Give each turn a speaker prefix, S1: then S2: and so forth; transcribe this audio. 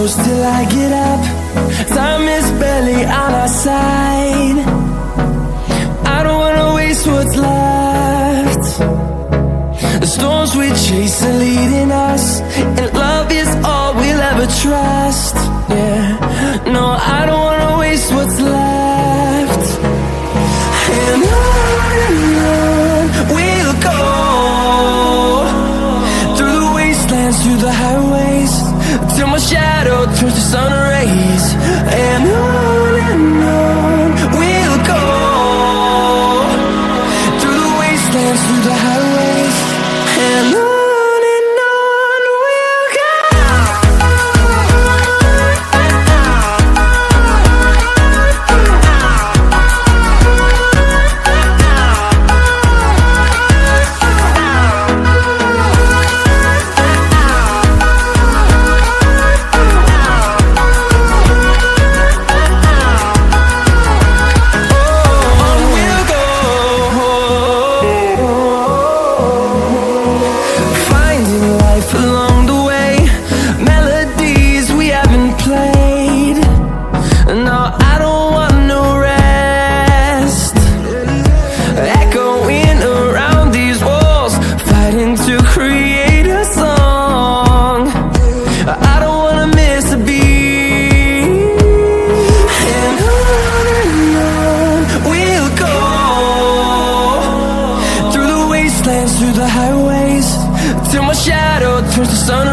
S1: close till I get up. Time is barely on our side. I don't wanna waste what's left. The storms we chase are leading us, and love is all we'll ever trust. Yeah, no, I don't wanna waste what's left. And on we'll go, through the wastelands, through the highways, till my shadow turns to sun rays. And on we'll go, through the wastelands, through the highways, and on we'll go. Along the way, melodies we haven't played. No, I don't want no rest. Echoing around these walls, fighting to create a song. I don't wanna miss a beat. And on we'll go, through the wastelands, through the highways, till my shadow turns to sun